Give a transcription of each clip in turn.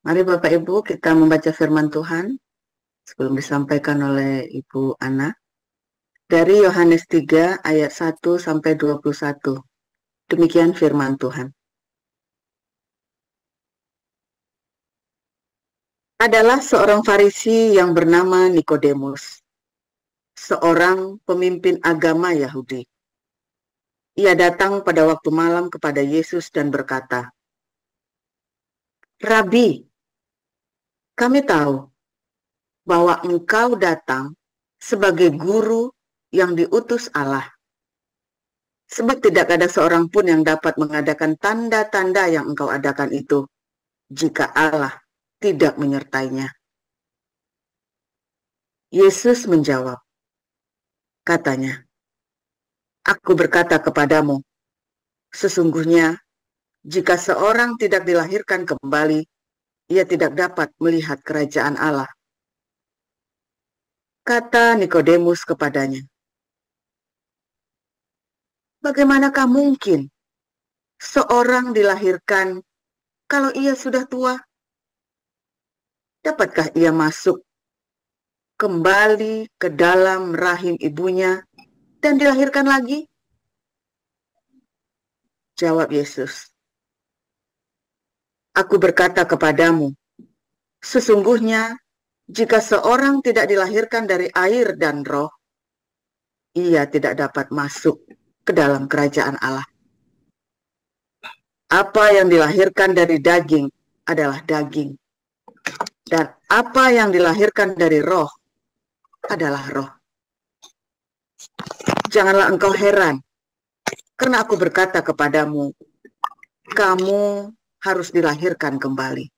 Mari Bapak Ibu kita membaca firman Tuhan sebelum disampaikan oleh Ibu Ana. Dari Yohanes 3 ayat 1 sampai 21. Demikian firman Tuhan. Adalah seorang Farisi yang bernama Nikodemus, seorang pemimpin agama Yahudi. Ia datang pada waktu malam kepada Yesus dan berkata, "Rabi, kami tahu bahwa engkau datang sebagai guru yang diutus Allah. Sebab tidak ada seorang pun yang dapat mengadakan tanda-tanda yang engkau adakan itu, jika Allah tidak menyertainya." Yesus menjawab, katanya, "Aku berkata kepadamu, sesungguhnya jika seorang tidak dilahirkan kembali, ia tidak dapat melihat kerajaan Allah." Kata Nikodemus kepadanya, "Bagaimanakah mungkin seorang dilahirkan kalau ia sudah tua? Dapatkah ia masuk kembali ke dalam rahim ibunya dan dilahirkan lagi?" Jawab Yesus, "Aku berkata kepadamu, sesungguhnya jika seorang tidak dilahirkan dari air dan roh, ia tidak dapat masuk ke dalam kerajaan Allah. Apa yang dilahirkan dari daging adalah daging, dan apa yang dilahirkan dari roh adalah roh. Janganlah engkau heran, karena aku berkata kepadamu, kamu harus dilahirkan kembali.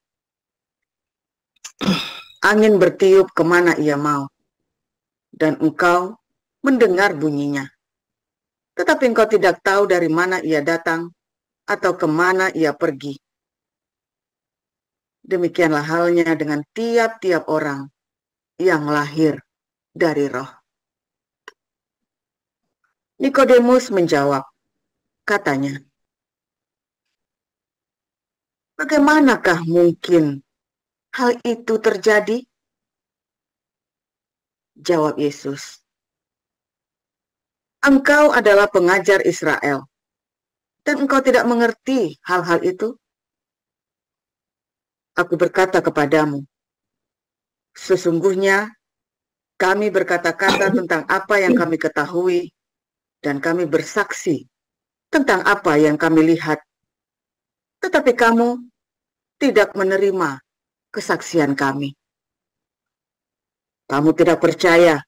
Angin bertiup kemana ia mau, dan engkau mendengar bunyinya. Tetapi engkau tidak tahu dari mana ia datang atau kemana ia pergi. Demikianlah halnya dengan tiap-tiap orang yang lahir dari roh." Nikodemus menjawab, katanya, "Bagaimanakah mungkin hal itu terjadi?" Jawab Yesus, "Engkau adalah pengajar Israel, dan engkau tidak mengerti hal-hal itu? Aku berkata kepadamu, sesungguhnya kami berkata-kata tentang apa yang kami ketahui, dan kami bersaksi tentang apa yang kami lihat. Tetapi kamu tidak menerima kesaksian kami. Kamu tidak percaya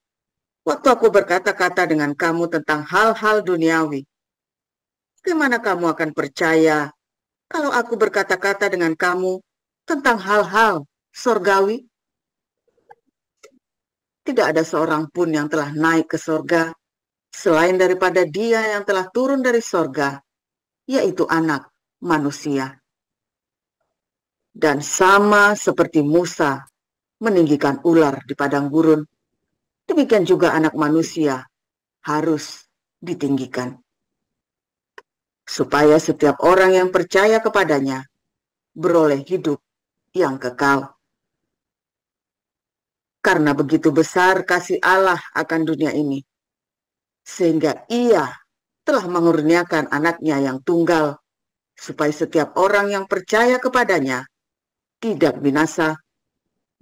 waktu aku berkata-kata dengan kamu tentang hal-hal duniawi. Bagaimana kamu akan percaya kalau aku berkata-kata dengan kamu tentang hal-hal sorgawi? Tidak ada seorang pun yang telah naik ke sorga selain daripada Dia yang telah turun dari sorga, yaitu Anak Manusia. Dan sama seperti Musa meninggikan ular di padang gurun, demikian juga Anak Manusia harus ditinggikan, supaya setiap orang yang percaya kepadanya beroleh hidup yang kekal. Karena begitu besar kasih Allah akan dunia ini, sehingga Ia telah mengurniakan Anaknya yang tunggal, supaya setiap orang yang percaya kepadanya tidak binasa,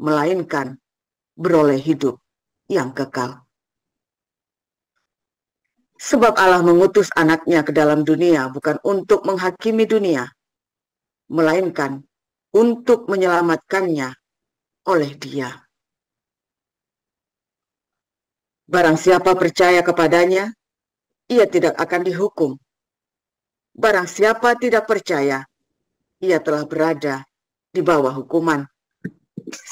melainkan beroleh hidup yang kekal. Sebab Allah mengutus Anaknya ke dalam dunia bukan untuk menghakimi dunia, melainkan untuk menyelamatkannya oleh Dia. Barang siapa percaya kepadanya, ia tidak akan dihukum. Barang siapa tidak percaya, ia telah berada di bawah hukuman,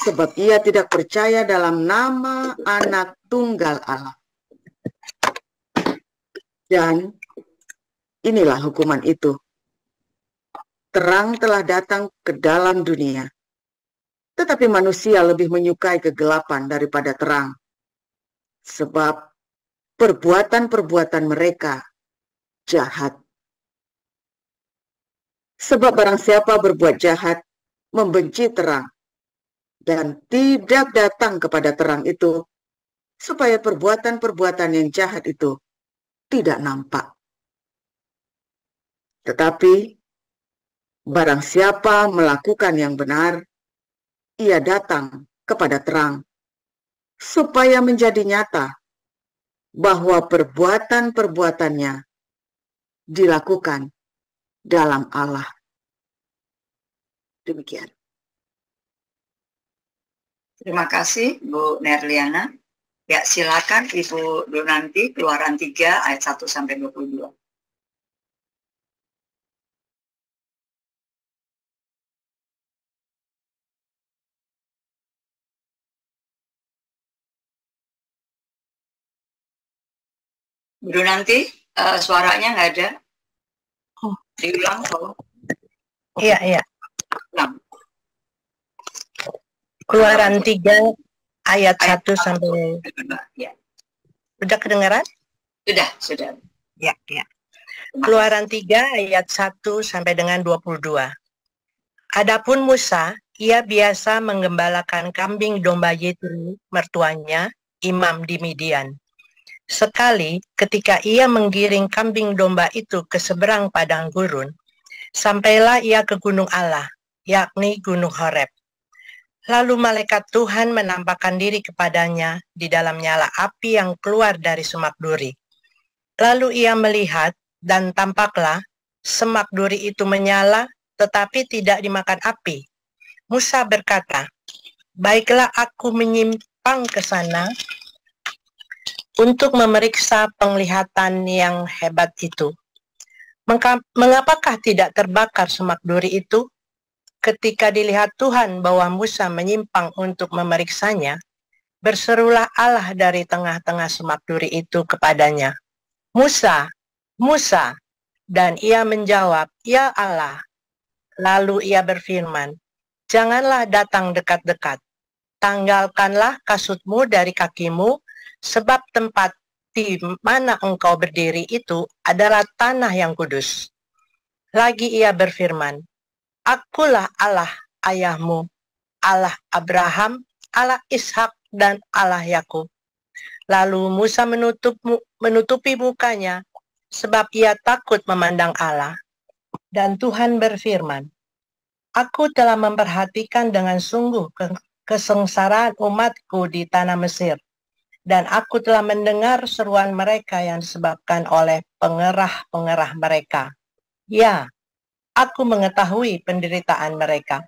sebab ia tidak percaya dalam nama Anak Tunggal Allah. Dan inilah hukuman itu. Terang telah datang ke dalam dunia, tetapi manusia lebih menyukai kegelapan daripada terang, sebab perbuatan-perbuatan mereka jahat. Sebab barang siapa berbuat jahat, membenci terang, dan tidak datang kepada terang itu, supaya perbuatan-perbuatan yang jahat itu tidak nampak. Tetapi barang siapa melakukan yang benar, ia datang kepada terang, supaya menjadi nyata bahwa perbuatan-perbuatannya dilakukan dalam Allah. Demikian. Terima kasih Bu Nerliana. Ya, silakan Ibu Donanti, Keluaran 3 ayat 1 sampai 22. Bu Donanti, suaranya nggak ada. Diulang, tolong. Iya. Ulang. Keluaran 3 ayat 1 sampai. Ya. Udah kedengaran? Sudah. Ya. Keluaran 3 ayat 1 sampai dengan 22. Adapun Musa, ia biasa menggembalakan kambing domba Yetro, mertuanya, imam di Midian. Sekali ketika ia menggiring kambing domba itu ke seberang padang gurun, sampailah ia ke gunung Allah, yakni gunung Horeb. Lalu malaikat Tuhan menampakkan diri kepadanya di dalam nyala api yang keluar dari semak duri. Lalu ia melihat, dan tampaklah semak duri itu menyala, tetapi tidak dimakan api. Musa berkata, "Baiklah, aku menyimpang ke sana untuk memeriksa penglihatan yang hebat itu. Mengapakah tidak terbakar semak duri itu?" Ketika dilihat Tuhan bahwa Musa menyimpang untuk memeriksanya, berserulah Allah dari tengah-tengah semak duri itu kepadanya, "Musa, Musa." Dan ia menjawab, "Ya Allah." Lalu ia berfirman, "Janganlah datang dekat-dekat. Tanggalkanlah kasutmu dari kakimu, sebab tempat di mana engkau berdiri itu adalah tanah yang kudus." Lagi ia berfirman, "Akulah Allah ayahmu, Allah Abraham, Allah Ishak, dan Allah Yakub." Lalu Musa menutupi mukanya, sebab ia takut memandang Allah. Dan Tuhan berfirman, "Aku telah memperhatikan dengan sungguh kesengsaraan umatku di tanah Mesir, dan aku telah mendengar seruan mereka yang disebabkan oleh pengerah-pengerah mereka. Ya, aku mengetahui penderitaan mereka.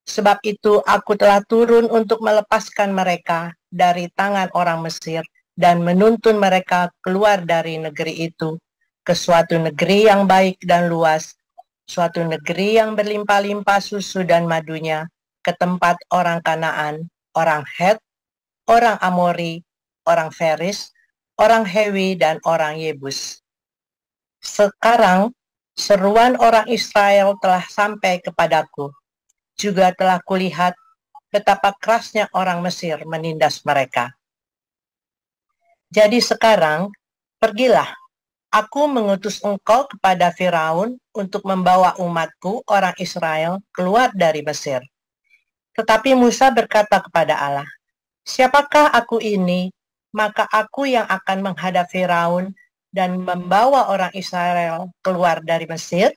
Sebab itu aku telah turun untuk melepaskan mereka dari tangan orang Mesir dan menuntun mereka keluar dari negeri itu ke suatu negeri yang baik dan luas, suatu negeri yang berlimpah-limpah susu dan madunya, ke tempat orang Kanaan, orang Het, orang Amori, orang Feris, orang Hewi, dan orang Yebus. Sekarang seruan orang Israel telah sampai kepadaku. Juga telah kulihat betapa kerasnya orang Mesir menindas mereka. Jadi sekarang, pergilah, aku mengutus engkau kepada Firaun untuk membawa umatku, orang Israel, keluar dari Mesir." Tetapi Musa berkata kepada Allah, "Siapakah aku ini? Maka aku yang akan menghadap Firaun dan membawa orang Israel keluar dari Mesir?"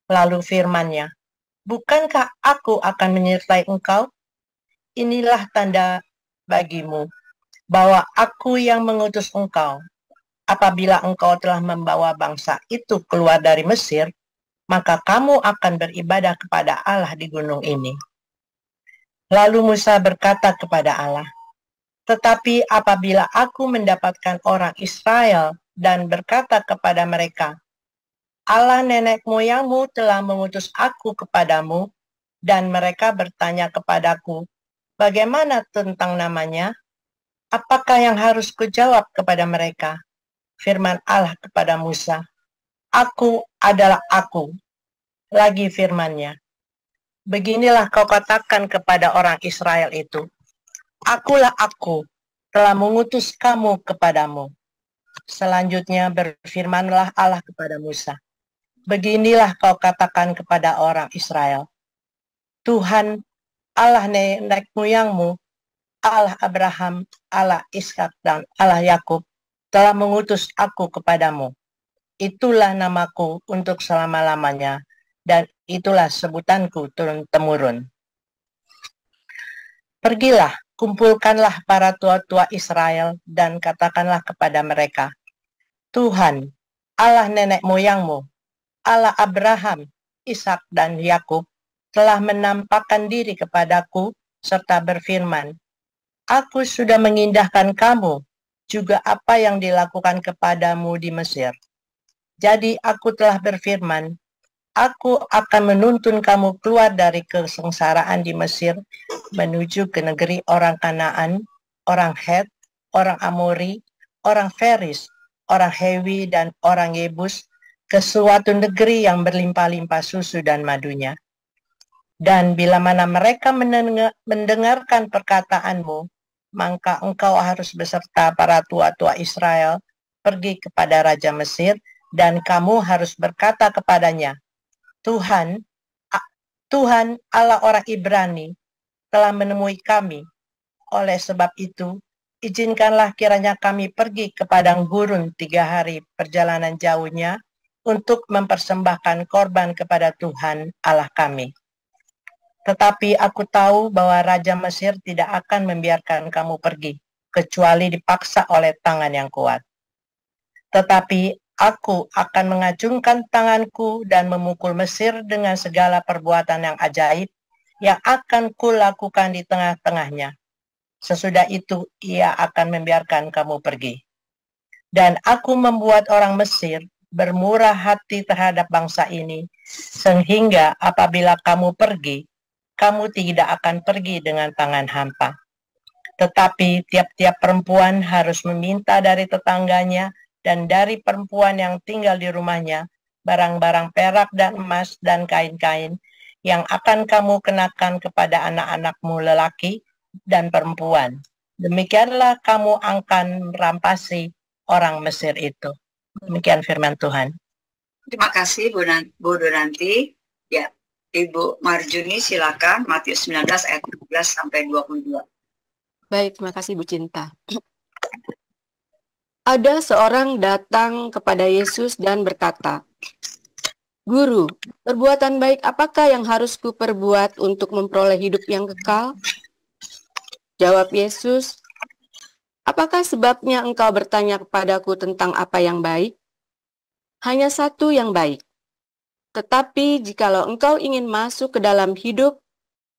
Lalu firman-Nya, "Bukankah aku akan menyertai engkau? Inilah tanda bagimu bahwa aku yang mengutus engkau. Apabila engkau telah membawa bangsa itu keluar dari Mesir, maka kamu akan beribadah kepada Allah di gunung ini." Lalu Musa berkata kepada Allah, "Tetapi apabila aku mendapatkan orang Israel dan berkata kepada mereka, 'Allah nenek moyangmu telah mengutus aku kepadamu,' dan mereka bertanya kepadaku, 'Bagaimana tentang namanya?' Apakah yang harus kujawab kepada mereka?" Firman Allah kepada Musa, "Aku adalah aku." Lagi firman-Nya, "Beginilah kau katakan kepada orang Israel itu, Akulah aku, telah mengutus kamu kepadamu." Selanjutnya berfirmanlah Allah kepada Musa, "Beginilah kau katakan kepada orang Israel, Tuhan Allah nenek moyangmu, Allah Abraham, Allah Ishak, dan Allah Yakub, telah mengutus aku kepadamu. Itulah namaku untuk selama-lamanya, dan itulah sebutanku turun-temurun. Pergilah, kumpulkanlah para tua-tua Israel, dan katakanlah kepada mereka, Tuhan, Allah nenek moyangmu, Allah Abraham, Ishak, dan Yakub, telah menampakkan diri kepadaku, serta berfirman, Aku sudah mengindahkan kamu, juga apa yang dilakukan kepadamu di Mesir. Jadi aku telah berfirman, aku akan menuntun kamu keluar dari kesengsaraan di Mesir, menuju ke negeri orang Kanaan, orang Het, orang Amori, orang Feris, orang Hewi, dan orang Yebus, ke suatu negeri yang berlimpah-limpah susu dan madunya. Dan bila mana mereka mendengarkan perkataanmu, maka engkau harus beserta para tua-tua Israel pergi kepada Raja Mesir, dan kamu harus berkata kepadanya, Tuhan Allah orang Ibrani telah menemui kami. Oleh sebab itu, izinkanlah kiranya kami pergi ke padang gurun 3 hari perjalanan jauhnya untuk mempersembahkan korban kepada Tuhan Allah kami. Tetapi aku tahu bahwa Raja Mesir tidak akan membiarkan kamu pergi, kecuali dipaksa oleh tangan yang kuat. Tetapi aku akan mengacungkan tanganku dan memukul Mesir dengan segala perbuatan yang ajaib yang akan kulakukan di tengah-tengahnya. Sesudah itu ia akan membiarkan kamu pergi. Dan aku membuat orang Mesir bermurah hati terhadap bangsa ini, sehingga apabila kamu pergi, kamu tidak akan pergi dengan tangan hampa. Tetapi tiap-tiap perempuan harus meminta dari tetangganya dan dari perempuan yang tinggal di rumahnya, barang-barang perak dan emas dan kain-kain yang akan kamu kenakan kepada anak-anakmu lelaki dan perempuan. Demikianlah kamu akan merampasi orang Mesir itu. Demikian firman Tuhan. Terima kasih Bu Donanti. Ya, Ibu Marjuni silakan, Matius 19 ayat 12 sampai 22. Baik, terima kasih Bu Cinta. Ada seorang datang kepada Yesus dan berkata, Guru, perbuatan baik apakah yang harus kuperbuat untuk memperoleh hidup yang kekal? Jawab Yesus, apakah sebabnya engkau bertanya kepadaku tentang apa yang baik? Hanya satu yang baik. Tetapi jikalau engkau ingin masuk ke dalam hidup,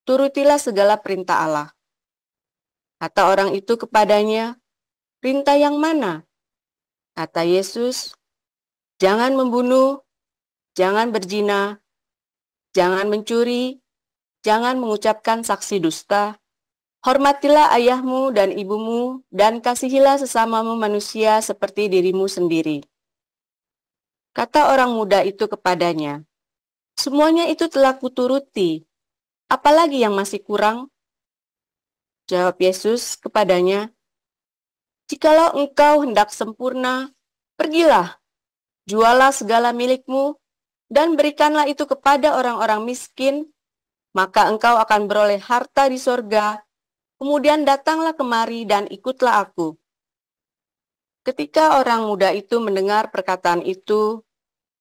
turutilah segala perintah Allah. Kata orang itu kepadanya, perintah yang mana? Kata Yesus, jangan membunuh, jangan berzina, jangan mencuri, jangan mengucapkan saksi dusta, hormatilah ayahmu dan ibumu, dan kasihilah sesamamu manusia seperti dirimu sendiri. Kata orang muda itu kepadanya, semuanya itu telah kuturuti, apalagi yang masih kurang? Jawab Yesus kepadanya, jikalau engkau hendak sempurna, pergilah, jualah segala milikmu, dan berikanlah itu kepada orang-orang miskin, maka engkau akan beroleh harta di sorga, kemudian datanglah kemari dan ikutlah aku. Ketika orang muda itu mendengar perkataan itu,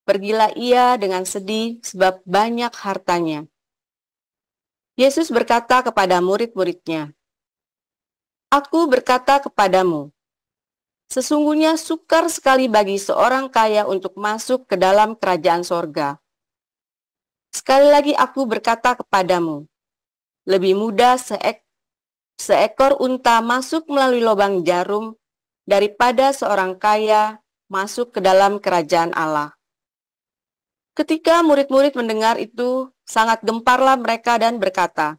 pergilah ia dengan sedih sebab banyak hartanya. Yesus berkata kepada murid-muridnya, Aku berkata kepadamu, sesungguhnya sukar sekali bagi seorang kaya untuk masuk ke dalam kerajaan sorga. Sekali lagi aku berkata kepadamu, lebih mudah seekor unta masuk melalui lubang jarum daripada seorang kaya masuk ke dalam kerajaan Allah. Ketika murid-murid mendengar itu, sangat gemparlah mereka dan berkata,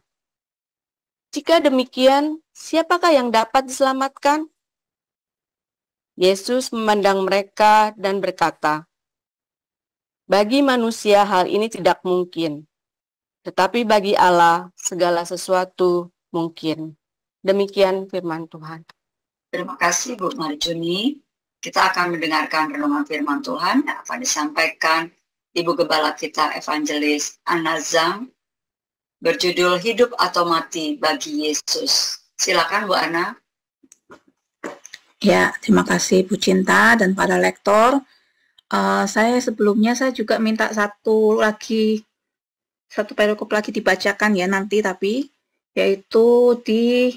jika demikian, siapakah yang dapat diselamatkan? Yesus memandang mereka dan berkata, bagi manusia hal ini tidak mungkin, tetapi bagi Allah segala sesuatu mungkin. Demikian firman Tuhan. Terima kasih Bu Marjuni. Kita akan mendengarkan renungan firman Tuhan yang akan disampaikan Ibu Gembala kita Evangelis Anna Zhang berjudul Hidup atau Mati bagi Yesus. Silakan Bu Ana. Ya, terima kasih Bu Cinta dan para lektor. Saya sebelumnya juga minta satu perikop lagi dibacakan ya nanti, tapi yaitu di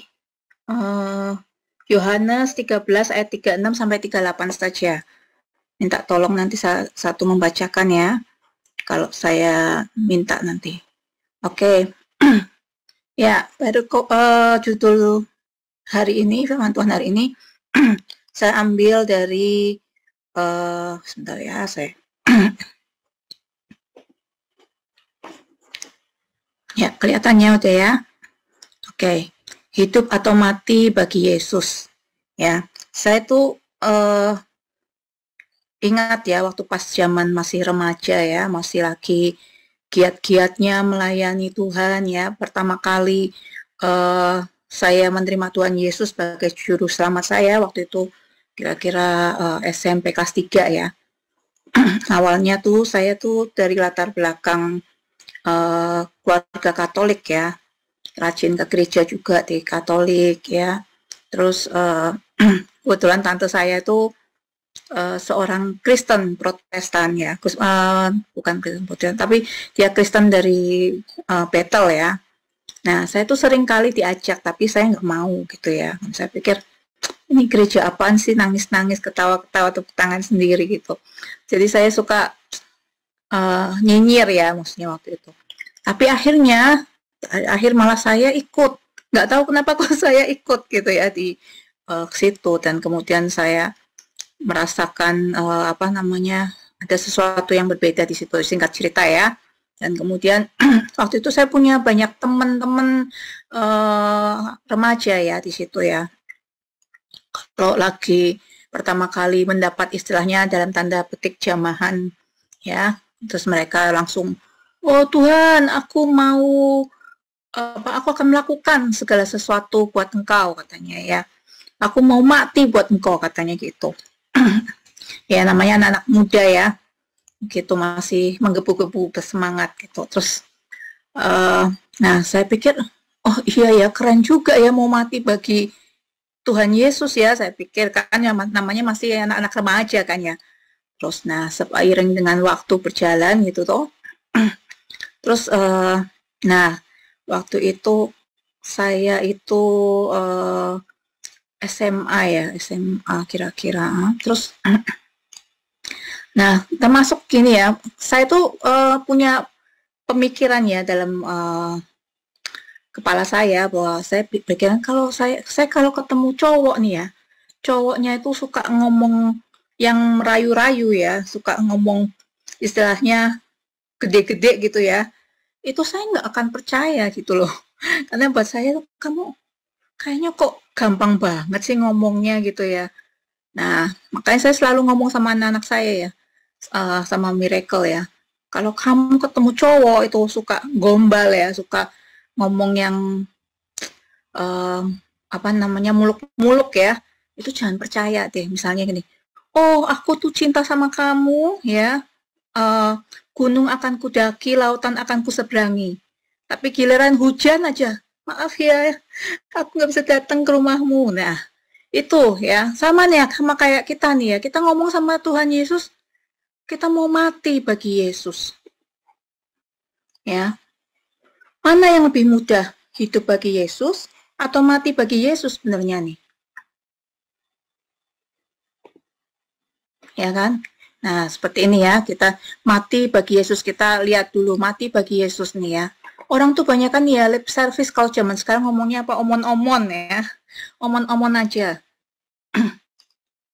Yohanes 13 ayat 36 sampai 38 saja. Minta tolong nanti satu membacakan ya, kalau saya minta nanti. Oke. Ya, judul hari ini, firman Tuhan hari ini, saya ambil dari, sebentar ya, ya, kelihatannya udah ya. Oke, hidup atau mati bagi Yesus. Ya, saya tuh ingat ya, waktu pas zaman masih remaja ya, masih lagi giat-giatnya melayani Tuhan ya. Pertama kali saya menerima Tuhan Yesus sebagai juru selamat saya, waktu itu kira-kira SMP kelas 3 ya. Awalnya tuh saya tuh dari latar belakang keluarga Katolik ya, rajin ke gereja juga di Katolik ya. Terus kebetulan tante saya itu seorang Kristen Protestan ya, bukan Kristen Protestan, tapi dia Kristen dari Bethel ya. Nah, saya tuh sering kali diajak, tapi saya nggak mau gitu ya. Saya pikir, ini gereja apaan sih, nangis-nangis, ketawa-ketawa, tepuk tangan sendiri gitu. Jadi saya suka nyinyir ya, maksudnya waktu itu. Tapi akhir malah saya ikut. Nggak tahu kenapa kok saya ikut gitu ya di situ. Dan kemudian saya merasakan ada sesuatu yang berbeda di situ, singkat cerita ya. Dan kemudian waktu itu saya punya banyak teman-teman remaja ya di situ ya. Kalau lagi pertama kali mendapat istilahnya dalam tanda petik jamahan ya, terus mereka langsung, oh Tuhan, aku akan melakukan segala sesuatu buat Engkau, katanya ya. Aku mau mati buat Engkau, katanya gitu. Ya, namanya anak-anak muda ya, gitu, masih menggebu-gebu bersemangat gitu. Terus nah saya pikir, oh iya ya, keren juga ya mau mati bagi Tuhan Yesus ya, saya pikir kan ya, namanya masih anak-anak remaja kan ya. Terus nah seiring dengan waktu berjalan gitu toh. Terus nah waktu itu saya itu SMA kira-kira. Terus nah, termasuk gini ya, saya tuh punya pemikiran ya dalam kepala saya, bahwa saya pikiran kalau saya kalau ketemu cowok nih ya, cowoknya itu suka ngomong yang merayu-rayu ya, suka ngomong istilahnya gede-gede gitu ya, itu saya nggak akan percaya gitu loh. Karena buat saya, kamu kayaknya kok gampang banget sih ngomongnya gitu ya. Nah, makanya saya selalu ngomong sama anak-anak saya ya, sama Miracle ya, kalau kamu ketemu cowok itu suka gombal ya, suka ngomong yang muluk-muluk ya, itu jangan percaya deh. Misalnya gini, oh aku tuh cinta sama kamu ya, gunung akan kudaki, lautan akan kuseberangi, tapi giliran hujan aja, maaf ya, aku nggak bisa datang ke rumahmu. Nah itu ya, sama kayak kita nih ya, kita ngomong sama Tuhan Yesus, kita mau mati bagi Yesus ya. Mana yang lebih mudah, hidup bagi Yesus atau mati bagi Yesus sebenarnya nih? Ya kan? Nah, seperti ini ya, kita mati bagi Yesus. Kita lihat dulu, mati bagi Yesus nih ya. Orang tuh banyak kan ya lip service, kalau zaman sekarang ngomongnya apa, omon-omon ya. Omon-omon aja.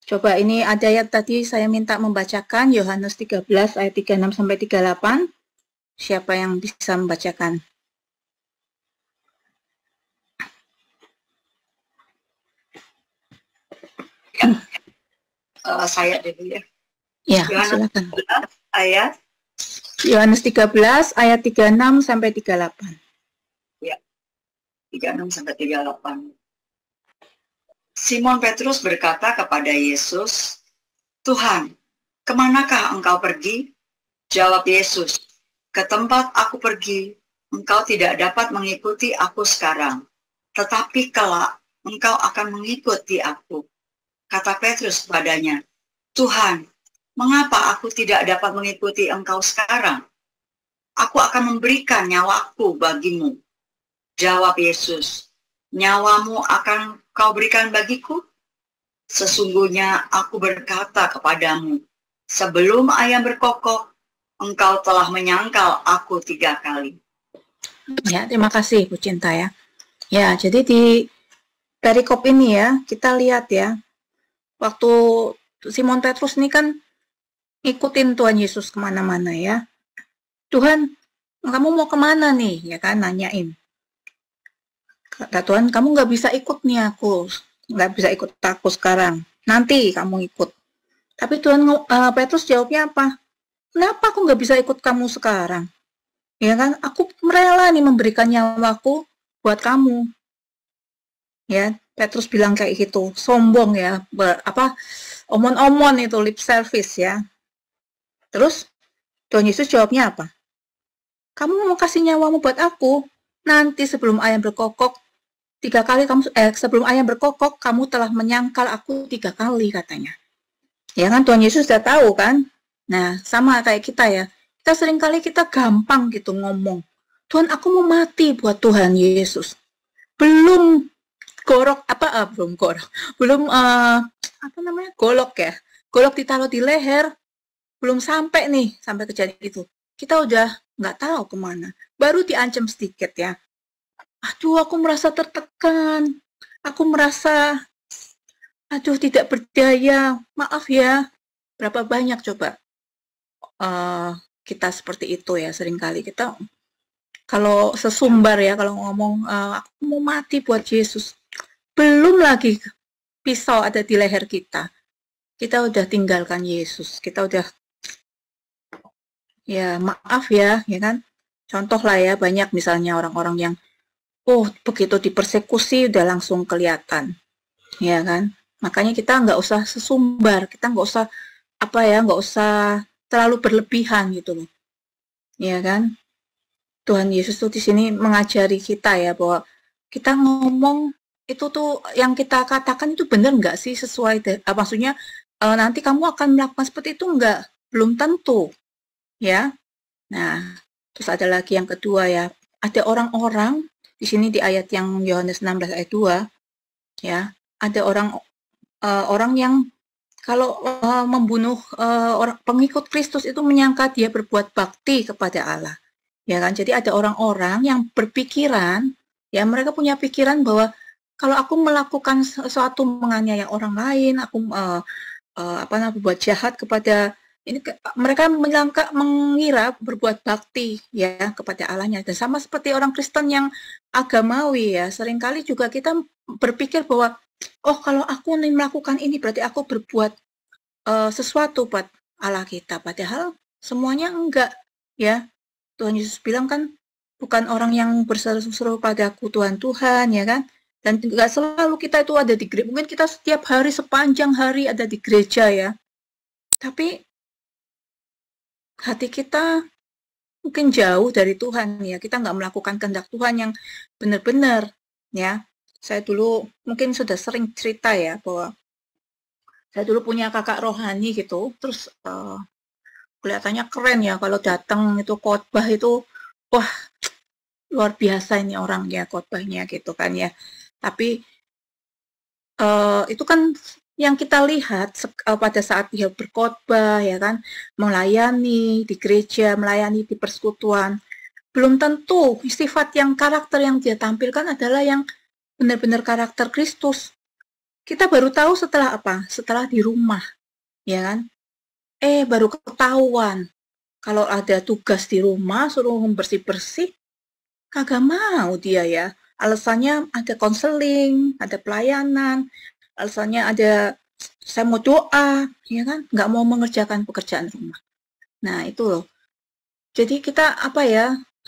Coba ini ada ayat tadi saya minta membacakan, Yohanes 13 ayat 36 sampai 38. Siapa yang bisa membacakan? Saya dulu ya. Ya, Yohanes silakan. Ayat Yohanes 13 ayat 36 sampai 38. ya, 36 sampai 38. Simon Petrus berkata kepada Yesus, Tuhan, kemanakah engkau pergi? Jawab Yesus, ke tempat aku pergi, engkau tidak dapat mengikuti aku sekarang, tetapi kelak engkau akan mengikuti aku. Kata Petrus kepadanya, Tuhan, mengapa aku tidak dapat mengikuti engkau sekarang? Aku akan memberikan nyawaku bagimu. Jawab Yesus, nyawamu akan kau berikan bagiku? Sesungguhnya aku berkata kepadamu, sebelum ayam berkokok, engkau telah menyangkal aku 3 kali. Ya, terima kasih Bu Cinta ya. Ya, jadi di perikop ini ya, kita lihat ya, waktu Simon Petrus ini kan ikutin Tuhan Yesus kemana-mana ya. Tuhan, kamu mau kemana nih? Ya kan, nanyain. Kata Tuhan, kamu nggak bisa ikut nih aku. Nggak bisa ikut aku sekarang. Nanti kamu ikut. Tapi Tuhan Petrus jawabnya apa? Kenapa aku nggak bisa ikut kamu sekarang? Ya kan, aku rela nih memberikan nyawaku buat kamu. Ya, Petrus bilang kayak gitu, sombong ya, omon-omon itu, lip service ya. Terus Tuhan Yesus jawabnya apa? Kamu mau kasih nyawamu buat aku, nanti sebelum ayam berkokok 3 kali sebelum ayam berkokok kamu telah menyangkal aku 3 kali katanya. Ya kan, Tuhan Yesus sudah tahu kan. Nah, sama kayak kita ya. Kita seringkali kita gampang gitu ngomong. Tuhan, aku mau mati buat Tuhan Yesus. Belum golok ya. Golok ditaruh di leher. Belum sampai nih, sampai kejadian itu. Kita udah nggak tahu kemana. Baru diancam sedikit ya. Aduh, aku merasa tertekan. Aku merasa, aduh, tidak berdaya. Maaf ya. Berapa banyak coba kita seperti itu ya, seringkali kita kalau sesumbar ya, kalau ngomong aku mau mati buat Yesus, belum lagi pisau ada di leher kita udah tinggalkan Yesus, kita udah, ya maaf ya kan, contoh lah ya, banyak misalnya orang-orang yang begitu dipersekusi udah langsung kelihatan, ya kan, makanya kita nggak usah sesumbar, kita nggak usah nggak usah terlalu berlebihan gitu loh, ya kan. Tuhan Yesus tuh di sini mengajari kita ya, bahwa kita ngomong itu tuh yang kita katakan itu benar nggak sih, sesuai maksudnya nanti kamu akan melakukan seperti itu nggak, belum tentu ya. Nah, terus ada lagi yang kedua ya, ada orang-orang di sini di ayat yang Yohanes 16 ayat 2 ya, ada orang yang kalau membunuh orang pengikut Kristus itu menyangka dia berbuat bakti kepada Allah, ya kan. Jadi ada orang-orang yang berpikiran, ya mereka punya pikiran bahwa kalau aku melakukan sesuatu menganiaya orang lain, aku berbuat jahat kepada ini, mereka mengira berbuat bakti ya kepada Allahnya. Dan sama seperti orang Kristen yang agamawi ya, seringkali juga kita berpikir bahwa kalau aku nih melakukan ini berarti aku berbuat sesuatu buat Allah kita, padahal semuanya enggak ya. Tuhan Yesus bilang kan, bukan orang yang berseru-seru padaku Tuhan Tuhan, ya kan. Dan enggak selalu kita itu ada di gereja, mungkin kita setiap hari sepanjang hari ada di gereja ya, tapi hati kita mungkin jauh dari Tuhan ya, kita nggak melakukan kehendak Tuhan yang benar-benar ya. Saya dulu mungkin sudah sering cerita ya, bahwa saya dulu punya kakak rohani gitu, terus kelihatannya keren ya, kalau datang itu khotbah itu, wah luar biasa ini orangnya khotbahnya gitu kan ya. Tapi itu kan yang kita lihat pada saat dia berkhotbah ya kan, melayani di gereja, melayani di persekutuan, belum tentu sifat yang karakter yang dia tampilkan adalah yang benar-benar karakter Kristus. Kita baru tahu setelah apa? Setelah di rumah, ya kan? Baru ketahuan. Kalau ada tugas di rumah, suruh bersih-bersih, kagak mau dia ya. Alasannya ada konseling, ada pelayanan, alasannya ada saya mau doa, ya kan? Nggak mau mengerjakan pekerjaan rumah. Nah, itu loh. Jadi kita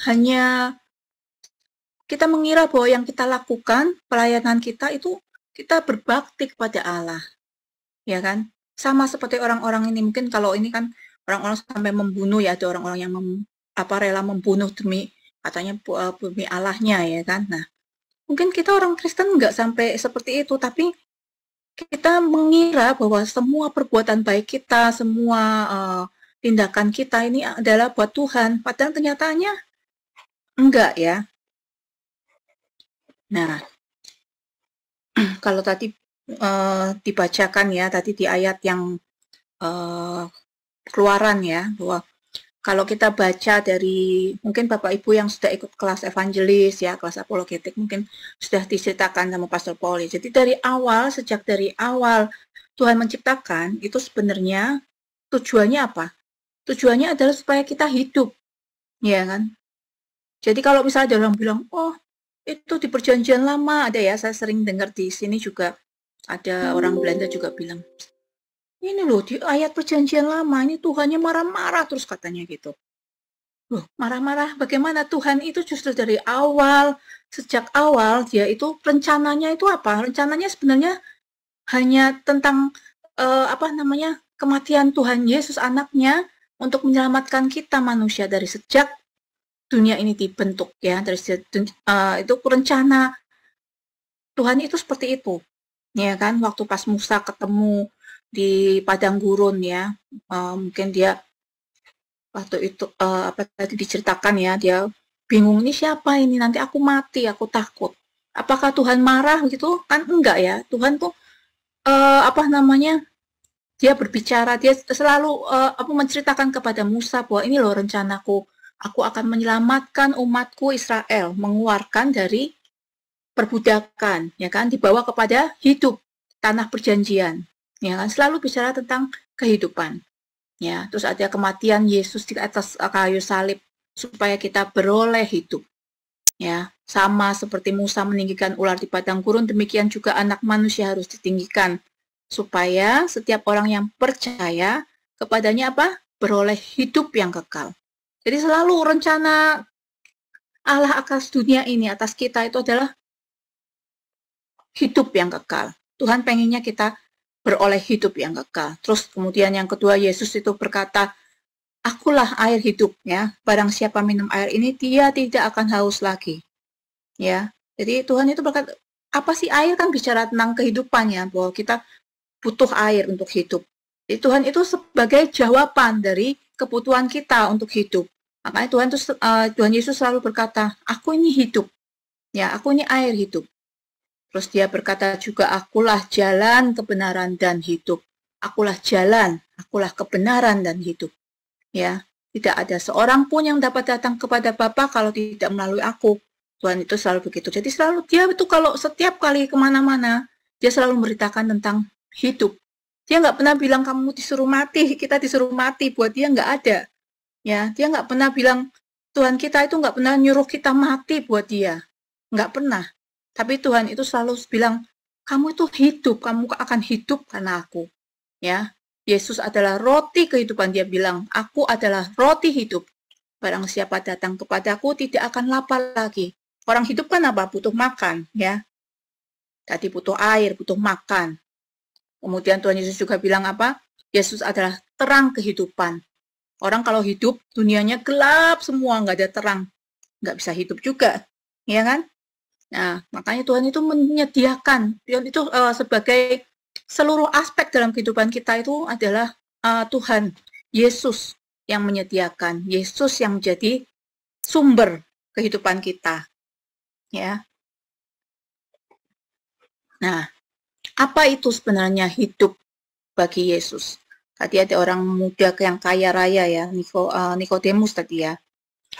hanya kita mengira bahwa yang kita lakukan, pelayanan kita itu kita berbakti kepada Allah, ya kan? Sama seperti orang-orang ini, mungkin kalau ini kan orang-orang sampai membunuh ya, ada orang-orang yang rela membunuh demi katanya bumi Allahnya ya kan. Nah, mungkin kita orang Kristen nggak sampai seperti itu, tapi kita mengira bahwa semua perbuatan baik kita, semua tindakan kita ini adalah buat Tuhan, padahal kenyataannya enggak ya. Nah, kalau tadi dibacakan ya, tadi di ayat yang Keluaran ya, bahwa kalau kita baca dari, mungkin Bapak Ibu yang sudah ikut kelas evangelis ya, kelas apologetik, mungkin sudah diceritakan sama Pastor Paul ya. Jadi dari awal, sejak dari awal Tuhan menciptakan, itu sebenarnya tujuannya apa? Tujuannya adalah supaya kita hidup, ya kan? Jadi kalau misalnya ada orang bilang, oh itu di perjanjian lama, ada ya, saya sering dengar di sini juga, ada orang Belanda juga bilang, ini loh, di ayat perjanjian lama, ini Tuhannya marah-marah terus katanya gitu. Loh, marah-marah bagaimana? Tuhan itu justru dari awal, sejak awal, dia itu rencananya itu apa? Rencananya sebenarnya hanya tentang, kematian Tuhan Yesus anaknya untuk menyelamatkan kita manusia dari sejak dunia ini dibentuk ya, dari itu rencana Tuhan itu seperti itu. Ya kan, waktu pas Musa ketemu di padang gurun ya, mungkin dia waktu itu apa tadi diceritakan ya, dia bingung, ini siapa ini, nanti aku mati, aku takut. Apakah Tuhan marah gitu? Kan enggak ya. Tuhan tuh dia berbicara, dia selalu menceritakan kepada Musa bahwa ini loh rencanaku, aku akan menyelamatkan umatku Israel, mengeluarkan dari perbudakan, ya kan, dibawa kepada hidup, tanah perjanjian, ya kan, selalu bicara tentang kehidupan, ya. Terus ada kematian Yesus di atas kayu salib supaya kita beroleh hidup, ya. Sama seperti Musa meninggikan ular di padang gurun, demikian juga anak manusia harus ditinggikan supaya setiap orang yang percaya kepadanya apa? Beroleh hidup yang kekal. Jadi selalu rencana Allah atas dunia ini, atas kita itu adalah hidup yang kekal. Tuhan pengennya kita beroleh hidup yang kekal. Terus kemudian yang kedua, Yesus itu berkata, akulah air hidup ya. Barang siapa minum air ini, dia tidak akan haus lagi. Ya. Jadi Tuhan itu berkata, apa sih air? Kan bicara tentang kehidupan ya, bahwa kita butuh air untuk hidup. Jadi Tuhan itu sebagai jawaban dari kebutuhan kita untuk hidup. Makanya Tuhan Yesus selalu berkata, aku ini hidup. Ya, aku ini air hidup. Terus dia berkata juga, akulah jalan, kebenaran, dan hidup. Akulah jalan, akulah kebenaran, dan hidup. Ya, tidak ada seorang pun yang dapat datang kepada Bapa kalau tidak melalui aku. Tuhan itu selalu begitu. Jadi selalu dia itu kalau setiap kali kemana-mana, dia selalu memberitakan tentang hidup. Dia nggak pernah bilang kamu disuruh mati, kita disuruh mati. Buat dia nggak ada. Ya, dia nggak pernah bilang Tuhan kita itu nggak pernah nyuruh kita mati buat dia. Nggak pernah. Tapi Tuhan itu selalu bilang, kamu itu hidup, kamu akan hidup karena aku. Ya, Yesus adalah roti kehidupan. Dia bilang, aku adalah roti hidup. Barang siapa datang kepadaku tidak akan lapar lagi. Orang hidup kan apa? Butuh makan, ya. Tadi butuh air, butuh makan. Kemudian Tuhan Yesus juga bilang apa? Yesus adalah terang kehidupan. Orang kalau hidup, dunianya gelap semua, nggak ada terang. Nggak bisa hidup juga, ya kan? Nah, makanya Tuhan itu menyediakan, Tuhan itu sebagai seluruh aspek dalam kehidupan kita itu adalah Tuhan, Yesus yang menyediakan, Yesus yang menjadi sumber kehidupan kita. Ya. Nah, apa itu sebenarnya hidup bagi Yesus? Tadi ada orang muda yang kaya raya ya, Nikodemus tadi ya.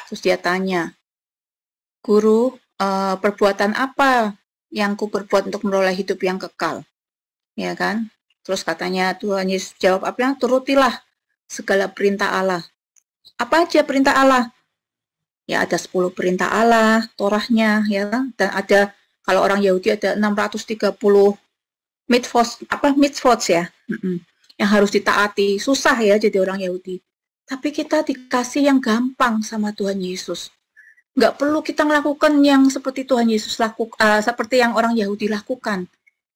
Terus dia tanya, Guru, perbuatan apa yang ku berbuat untuk meroleh hidup yang kekal? Ya kan? Terus katanya Tuhan Yesus jawab, apa? Turutilah segala perintah Allah. Apa aja perintah Allah? Ya ada 10 perintah Allah, Torahnya, ya kan? Dan ada, kalau orang Yahudi ada 630 mitzvot ya, yang harus ditaati. Susah ya jadi orang Yahudi. Tapi kita dikasih yang gampang sama Tuhan Yesus. Nggak perlu kita melakukan yang seperti Tuhan Yesus lakukan, seperti yang orang Yahudi lakukan.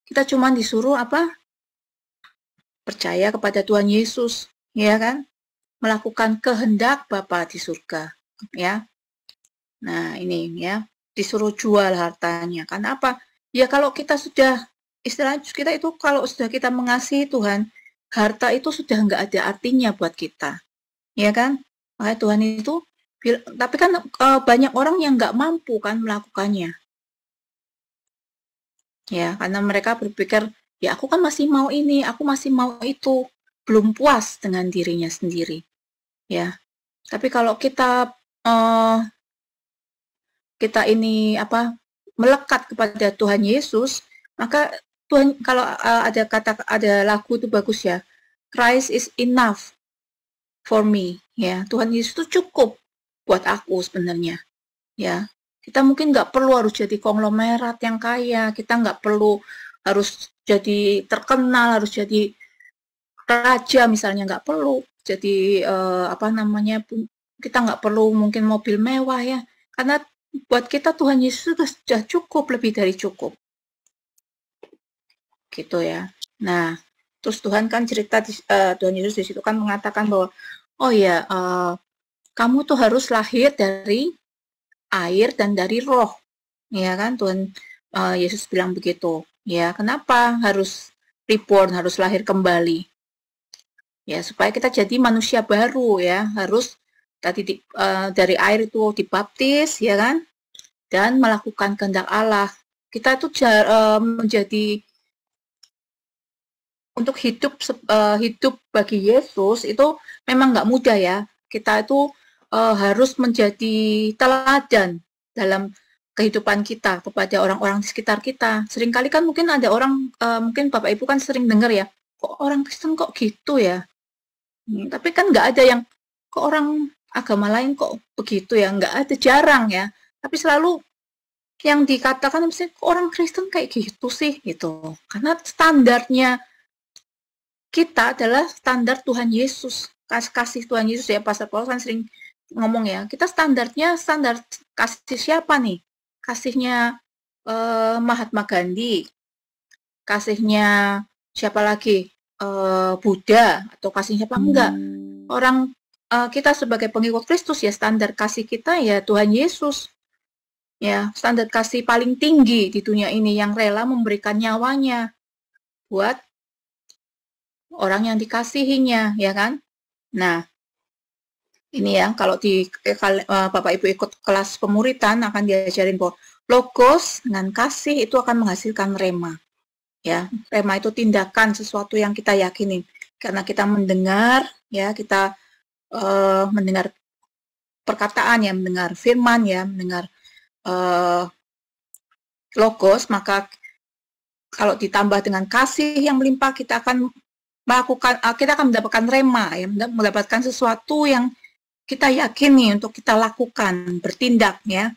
Kita cuma disuruh apa? Percaya kepada Tuhan Yesus, ya kan? Melakukan kehendak Bapa di surga, ya. Nah, ini ya, disuruh jual hartanya. Karena apa? Ya kalau kita sudah, istilahnya kita itu kalau sudah kita mengasihi Tuhan, harta itu sudah nggak ada artinya buat kita. Ya kan? Makanya Tuhan itu, tapi kan banyak orang yang nggak mampu kan melakukannya. Ya, karena mereka berpikir, ya aku kan masih mau ini, aku masih mau itu, belum puas dengan dirinya sendiri. Ya, tapi kalau kita ini melekat kepada Tuhan Yesus, maka Tuhan, kalau ada lagu itu bagus ya, Christ is enough for me, ya, Tuhan Yesus itu cukup buat aku sebenarnya, ya. Kita mungkin nggak perlu harus jadi konglomerat yang kaya, kita nggak perlu harus jadi terkenal, harus jadi raja misalnya, nggak perlu. Jadi kita nggak perlu mungkin mobil mewah ya, karena buat kita Tuhan Yesus sudah cukup, lebih dari cukup. Gitu ya. Nah, terus Tuhan kan cerita, Tuhan Yesus di situ kan mengatakan bahwa, oh ya, kamu tuh harus lahir dari air dan dari roh, ya kan? Tuhan Yesus bilang begitu. Ya, kenapa harus reborn, harus lahir kembali? Ya, supaya kita jadi manusia baru ya, harus tadi dari air itu dibaptis, ya kan? Dan melakukan kehendak Allah. Kita itu menjadi untuk hidup bagi Yesus itu memang nggak mudah ya. Kita itu harus menjadi teladan dalam kehidupan kita kepada orang-orang di sekitar kita. Seringkali kan mungkin ada orang, mungkin Bapak Ibu kan sering dengar ya, kok orang Kristen kok gitu ya. Tapi kan nggak ada yang, kok orang agama lain kok begitu ya, nggak ada, jarang ya. Tapi selalu yang dikatakan misalnya orang Kristen kayak gitu sih, gitu. Karena standarnya kita adalah standar Tuhan Yesus, kasih Tuhan Yesus ya. Pastor Paulus kan sering ngomong ya, kita standar kasih siapa nih? Kasihnya Mahatma Gandhi, kasihnya siapa lagi? Buddha, atau kasih siapa? Enggak. Orang kita sebagai pengikut Kristus ya, standar kasih kita ya Tuhan Yesus. Ya, standar kasih paling tinggi di dunia ini, yang rela memberikan nyawanya buat orang yang dikasihinya, ya kan? Nah, ini ya, kalau Bapak Ibu ikut kelas pemuritan akan diajarin bahwa logos dengan kasih itu akan menghasilkan rema. Ya, rema itu tindakan, sesuatu yang kita yakini. Karena kita mendengar, ya, kita mendengar perkataan ya, mendengar firman ya, mendengar logos, maka kalau ditambah dengan kasih yang melimpah, kita akan mendapatkan rema ya, mendapatkan sesuatu yang kita yakini untuk kita lakukan, bertindak ya.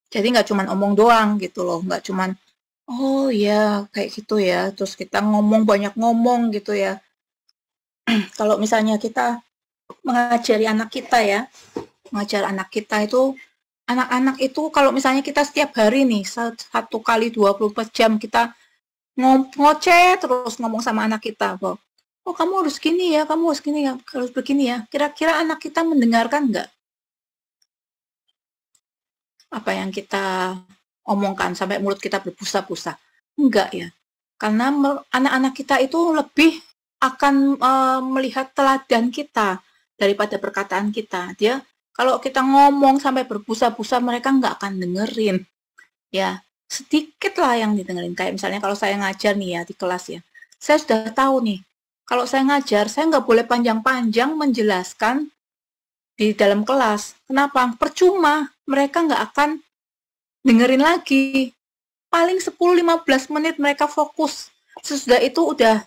Jadi nggak cuma omong doang gitu loh, nggak cuma oh ya kayak gitu ya, terus kita banyak ngomong gitu ya. Kalau misalnya kita mengajari anak kita ya, mengajar anak kita itu, anak-anak itu kalau misalnya kita setiap hari nih 1 kali 24 jam kita ngoceh terus ngomong sama anak kita bahwa oh kamu harus gini ya, kamu harus gini ya, harus begini ya. Kira-kira anak kita mendengarkan nggak apa yang kita omongkan sampai mulut kita berbusa-busa? Enggak ya. Karena anak-anak kita itu lebih akan melihat teladan kita daripada perkataan kita. Dia kalau kita ngomong sampai berbusa-busa, mereka nggak akan dengerin. Ya, sedikit lah yang didengerin. Kayak misalnya kalau saya ngajar nih ya di kelas ya, saya sudah tahu nih, kalau saya ngajar, saya nggak boleh panjang-panjang menjelaskan di dalam kelas. Kenapa? Percuma, mereka nggak akan dengerin lagi. Paling 10-15 menit mereka fokus. Sesudah itu udah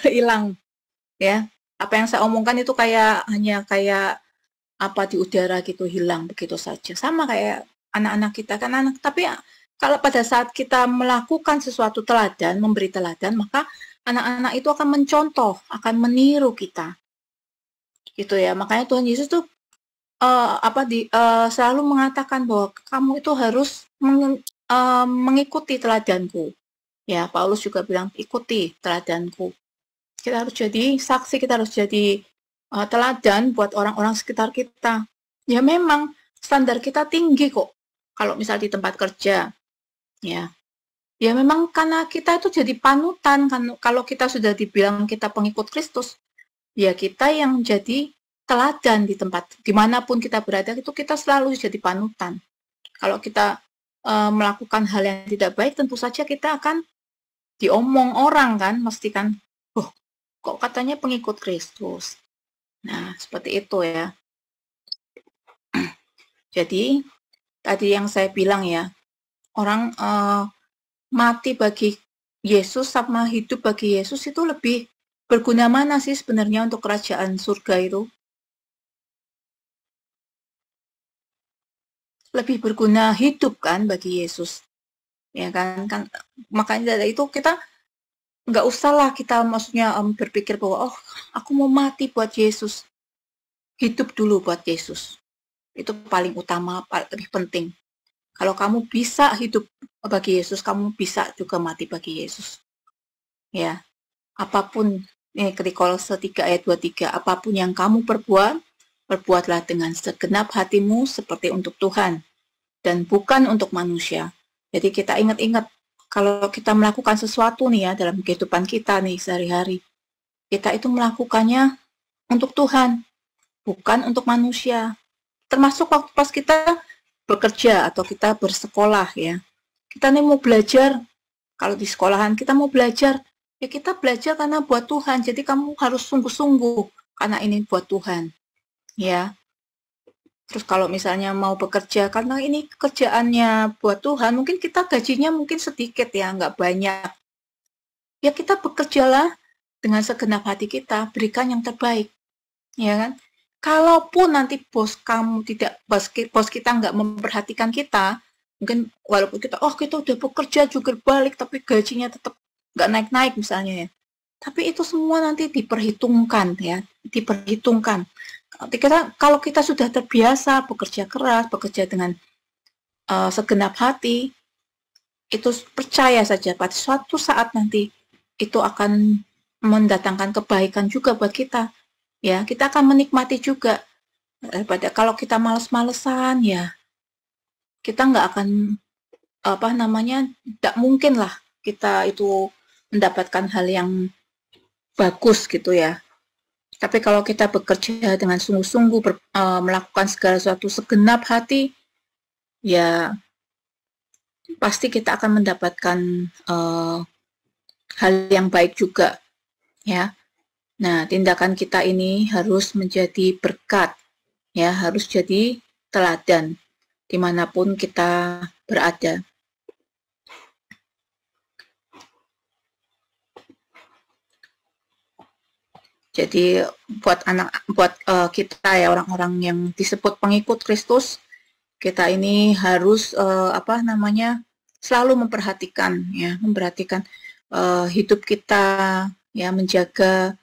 hilang. Ya, apa yang saya omongkan itu hanya kayak apa di udara gitu, hilang begitu saja. Sama kayak anak-anak kita kan tapi kalau pada saat kita melakukan sesuatu teladan, memberi teladan, maka anak-anak itu akan mencontoh, akan meniru kita. Gitu ya. Makanya Tuhan Yesus tuh selalu mengatakan bahwa kamu itu harus mengikuti teladanku. Ya, Paulus juga bilang ikuti teladanku. Kita harus jadi saksi, kita harus jadi teladan buat orang-orang sekitar kita. Ya memang standar kita tinggi kok. Kalau misal di tempat kerja, ya memang karena kita itu jadi panutan kan. Kalau kita sudah dibilang kita pengikut Kristus, ya kita yang jadi teladan di tempat dimanapun kita berada, itu kita selalu jadi panutan. Kalau kita melakukan hal yang tidak baik, tentu saja kita akan diomong orang kan, mesti kan, kok katanya pengikut Kristus. Nah, seperti itu ya. Jadi tadi yang saya bilang ya, orang mati bagi Yesus sama hidup bagi Yesus itu lebih berguna mana sih sebenarnya untuk kerajaan surga itu? Lebih berguna hidup kan bagi Yesus. Ya kan makanya dari itu kita nggak usah lah kita maksudnya berpikir bahwa aku mau mati buat Yesus. Hidup dulu buat Yesus. Itu paling utama, lebih penting. Kalau kamu bisa hidup bagi Yesus, kamu bisa juga mati bagi Yesus. Ya, apapun, ketika Kolose 3 ayat 23, apapun yang kamu perbuat, perbuatlah dengan segenap hatimu seperti untuk Tuhan, dan bukan untuk manusia. Jadi kita ingat-ingat, kalau kita melakukan sesuatu nih ya, dalam kehidupan kita nih sehari-hari, kita itu melakukannya untuk Tuhan, bukan untuk manusia. Termasuk waktu pas kita bekerja atau kita bersekolah ya. Kita nih mau belajar, kalau di sekolahan kita mau belajar, ya kita belajar karena buat Tuhan. Jadi kamu harus sungguh-sungguh karena ini buat Tuhan. Ya. Terus kalau misalnya mau bekerja karena ini kerjaannya buat Tuhan, mungkin kita gajinya mungkin sedikit ya, nggak banyak. Ya kita bekerjalah dengan segenap hati kita, berikan yang terbaik. Ya kan? Kalaupun nanti bos kita nggak memperhatikan kita, mungkin walaupun kita udah bekerja juga balik, tapi gajinya tetap nggak naik-naik misalnya ya. Tapi itu semua nanti diperhitungkan ya, diperhitungkan. Kalau kita sudah terbiasa bekerja keras, bekerja dengan segenap hati, itu percaya saja pada suatu saat nanti itu akan mendatangkan kebaikan juga buat kita. Ya, kita akan menikmati juga. Daripada kalau kita males-malesan, ya kita nggak akan tidak mungkin lah kita itu mendapatkan hal yang bagus gitu ya. Tapi kalau kita bekerja dengan sungguh-sungguh melakukan segala sesuatu segenap hati, ya pasti kita akan mendapatkan hal yang baik juga, ya. Nah, tindakan kita ini harus menjadi berkat, ya, harus jadi teladan dimanapun kita berada. Jadi buat kita ya, orang-orang yang disebut pengikut Kristus, kita ini harus selalu memperhatikan hidup kita, ya, menjaga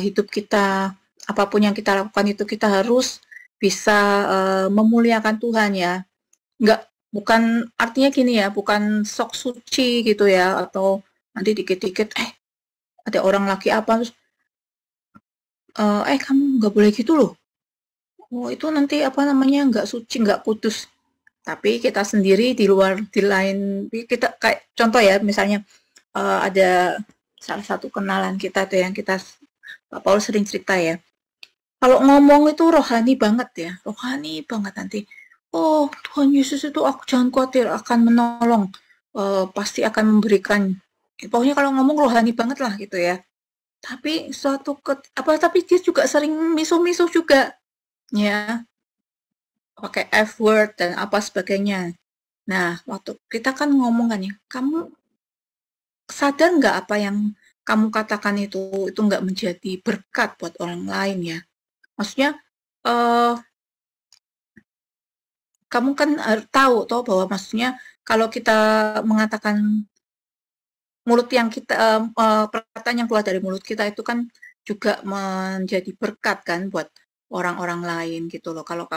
hidup kita, apapun yang kita lakukan itu kita harus bisa memuliakan Tuhan ya. Bukan artinya gini ya, bukan sok suci gitu ya, atau nanti dikit-dikit ada orang lagi apa terus kamu nggak boleh gitu loh. Itu nanti nggak suci, nggak kudus. Tapi kita sendiri di lain kita kayak contoh ya, misalnya ada salah satu kenalan kita tuh yang Pak Paul sering cerita ya. Kalau ngomong itu rohani banget ya, rohani banget nanti. Tuhan Yesus itu aku jangan khawatir akan menolong, pasti akan memberikan. Pokoknya kalau ngomong rohani banget lah gitu ya. Tapi tapi dia juga sering misuh-misuh juga, ya. Pakai F word dan apa sebagainya. Nah, waktu kita kan ngomong kan ya, kamu sadar nggak apa yang kamu katakan itu nggak menjadi berkat buat orang lain ya. Maksudnya kamu kan tahu bahwa maksudnya kalau kita mengatakan perkataan yang keluar dari mulut kita itu kan juga menjadi berkat kan buat orang-orang lain gitu loh. Kalau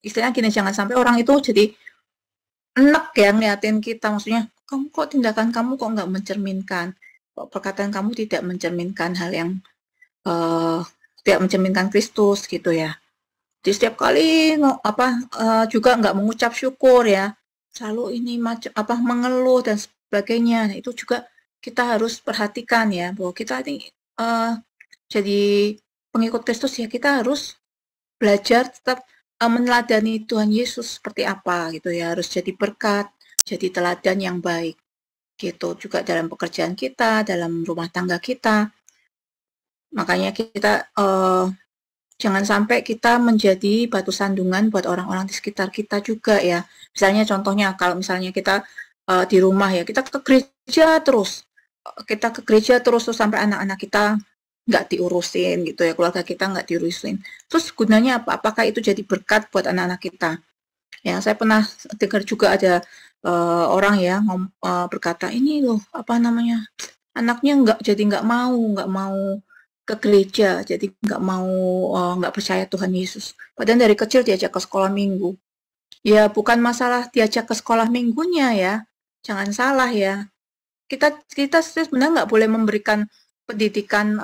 istilahnya gini, jangan sampai orang itu jadi enek ya ngeliatin kita, maksudnya tindakan kamu kok nggak mencerminkan, perkataan kamu tidak mencerminkan hal yang tidak mencerminkan Kristus gitu ya. Jadi setiap kali juga nggak mengucap syukur ya, selalu ini mengeluh dan sebagainya. Nah, itu juga kita harus perhatikan ya, bahwa kita ini jadi pengikut Kristus ya, kita harus belajar tetap meneladani Tuhan Yesus seperti apa gitu ya, harus jadi berkat, jadi teladan yang baik gitu, juga dalam pekerjaan kita, dalam rumah tangga kita. Makanya kita jangan sampai kita menjadi batu sandungan buat orang-orang di sekitar kita juga ya. Misalnya contohnya kalau misalnya kita di rumah ya, kita ke gereja terus, terus sampai anak-anak kita nggak diurusin gitu ya, keluarga kita nggak diurusin. Terus gunanya apa? Apakah itu jadi berkat buat anak-anak kita? Ya, saya pernah dengar juga ada orang ya berkata, ini loh anaknya nggak mau ke gereja, jadi nggak percaya Tuhan Yesus. Padahal dari kecil diajak ke sekolah minggu. Ya bukan masalah diajak ke sekolah minggunya ya, jangan salah ya. Kita sebenarnya nggak boleh memberikan pendidikan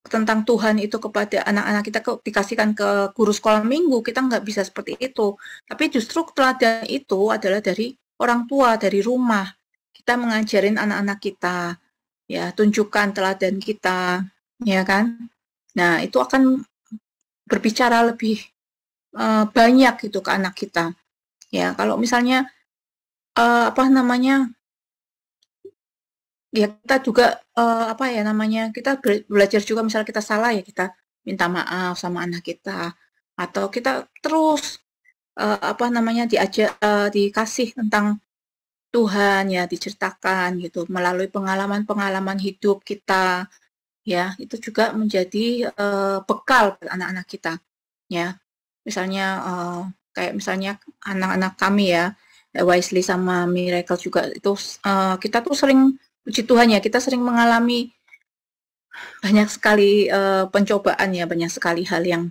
tentang Tuhan itu kepada anak-anak kita, dikasihkan ke guru sekolah minggu, kita nggak bisa seperti itu. Tapi justru teladan itu adalah dari orang tua, dari rumah. Kita mengajarin anak-anak kita, ya tunjukkan teladan kita, ya kan. Nah itu akan berbicara lebih banyak gitu ke anak kita. Ya kalau misalnya ya kita juga kita belajar juga, misalnya kita salah ya kita minta maaf sama anak kita, atau kita terus dikasih tentang Tuhan ya, diceritakan gitu melalui pengalaman-pengalaman hidup kita ya, itu juga menjadi bekal buat anak-anak kita ya. Misalnya kayak misalnya anak-anak kami ya, Wesley sama Miracle juga itu kita tuh sering, puji Tuhan ya, kita sering mengalami banyak sekali pencobaan ya, banyak sekali hal yang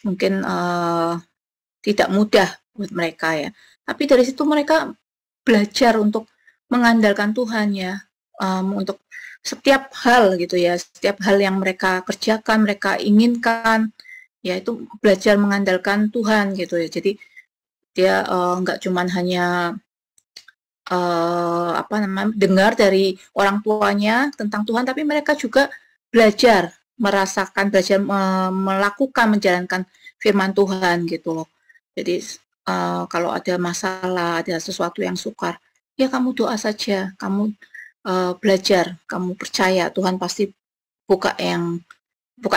mungkin tidak mudah buat mereka ya. Tapi dari situ mereka belajar untuk mengandalkan Tuhan ya, untuk setiap hal gitu ya, setiap hal yang mereka kerjakan, mereka inginkan, ya itu belajar mengandalkan Tuhan gitu ya. Jadi dia nggak cuman hanya dengar dari orang tuanya tentang Tuhan, tapi mereka juga belajar merasakan, belajar melakukan, menjalankan firman Tuhan gitu loh. Jadi kalau ada masalah, ada sesuatu yang sukar, ya kamu doa saja, kamu belajar, kamu percaya Tuhan pasti buka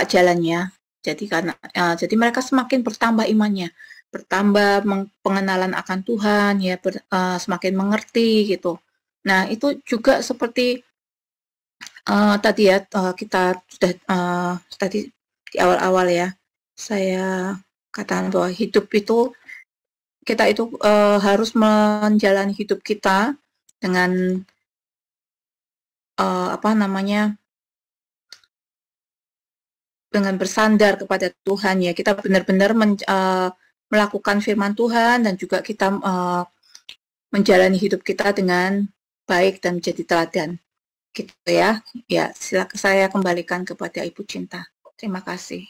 jalannya. Jadi mereka semakin bertambah imannya, bertambah pengenalan akan Tuhan ya, semakin mengerti gitu. Nah itu juga seperti tadi ya, kita sudah tadi di awal-awal ya saya katakan bahwa hidup itu, kita itu harus menjalani hidup kita dengan dengan bersandar kepada Tuhan ya. Kita benar-benar melakukan firman Tuhan, dan juga kita menjalani hidup kita dengan baik dan menjadi teladan gitu ya. Ya, silakan saya kembalikan kepada Ibu Cinta. Terima kasih.